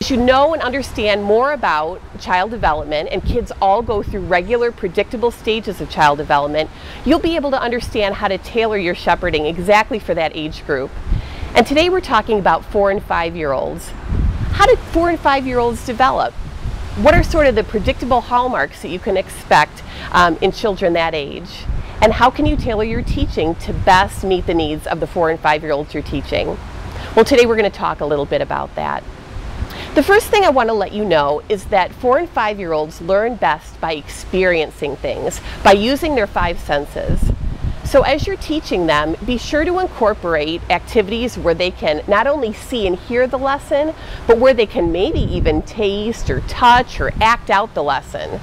as you know and understand more about child development, and kids all go through regular, predictable stages of child development, you'll be able to understand how to tailor your shepherding exactly for that age group. And today we're talking about 4- and 5-year-olds. How do 4- and 5-year-olds develop? What are sort of the predictable hallmarks that you can expect in children that age? And how can you tailor your teaching to best meet the needs of the 4- and 5-year-olds you're teaching? Well, today we're going to talk a little bit about that. The first thing I want to let you know is that 4- and 5-year-olds learn best by experiencing things, by using their 5 senses. So as you're teaching them, be sure to incorporate activities where they can not only see and hear the lesson, but where they can maybe even taste or touch or act out the lesson.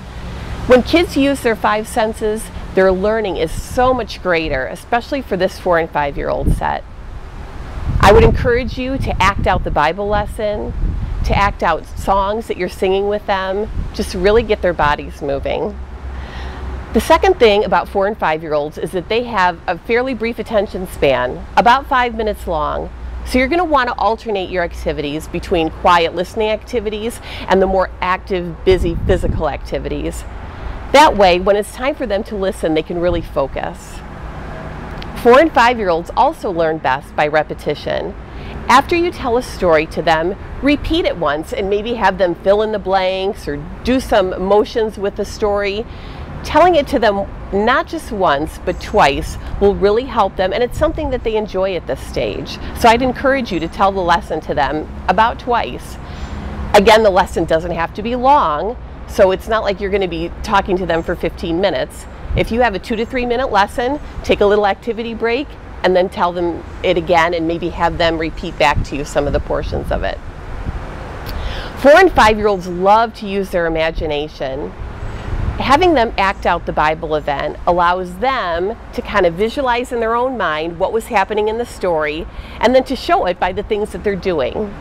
When kids use their 5 senses, their learning is so much greater, especially for this 4- and 5-year-old set. I would encourage you to act out the Bible lesson, to act out songs that you're singing with them, just really get their bodies moving. The second thing about 4- and 5-year-olds is that they have a fairly brief attention span, about 5 minutes long. So you're going to want to alternate your activities between quiet listening activities and the more active, busy physical activities. That way, when it's time for them to listen, they can really focus. 4- and 5-year-olds also learn best by repetition. After you tell a story to them, repeat it once and maybe have them fill in the blanks or do some motions with the story. Telling it to them not just once but twice will really help them, and it's something that they enjoy at this stage. So I'd encourage you to tell the lesson to them about twice. Again, the lesson doesn't have to be long, so it's not like you're going to be talking to them for 15 minutes. If you have a 2- to 3-minute lesson, take a little activity break and then tell them it again and maybe have them repeat back to you some of the portions of it. 4- and 5-year-olds love to use their imagination. Having them act out the Bible event allows them to kind of visualize in their own mind what was happening in the story and then to show it by the things that they're doing.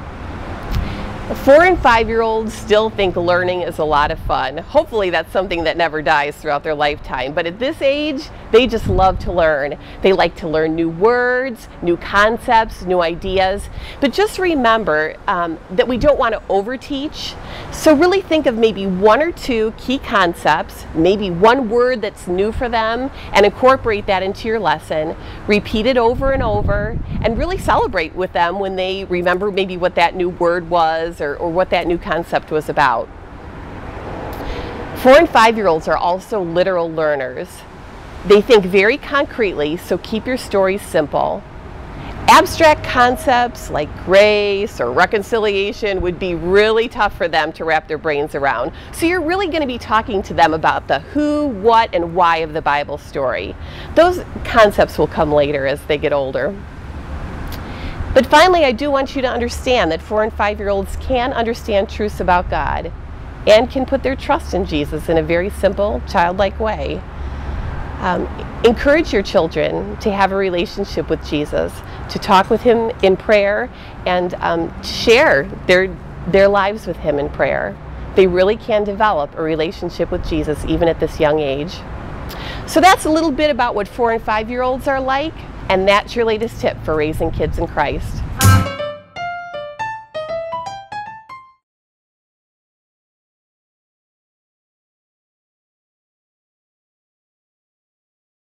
4- and 5-year-olds still think learning is a lot of fun. Hopefully that's something that never dies throughout their lifetime, but at this age they just love to learn. They like to learn new words, new concepts, new ideas, but just remember that we don't want to overteach. So really think of maybe 1 or 2 key concepts, maybe 1 word that's new for them, and incorporate that into your lesson. Repeat it over and over and really celebrate with them when they remember maybe what that new word was or what that new concept was about. 4- and 5-year-olds are also literal learners. They think very concretely, so keep your stories simple. Abstract concepts like grace or reconciliation would be really tough for them to wrap their brains around. So you're really going to be talking to them about the who, what, and why of the Bible story. Those concepts will come later as they get older. But finally, I do want you to understand that 4- and 5-year-olds can understand truths about God and can put their trust in Jesus in a very simple, childlike way. Encourage your children to have a relationship with Jesus, to talk with Him in prayer, and share their lives with Him in prayer. They really can develop a relationship with Jesus even at this young age. So that's a little bit about what 4- and 5-year-olds are like, and that's your latest tip for raising kids in Christ.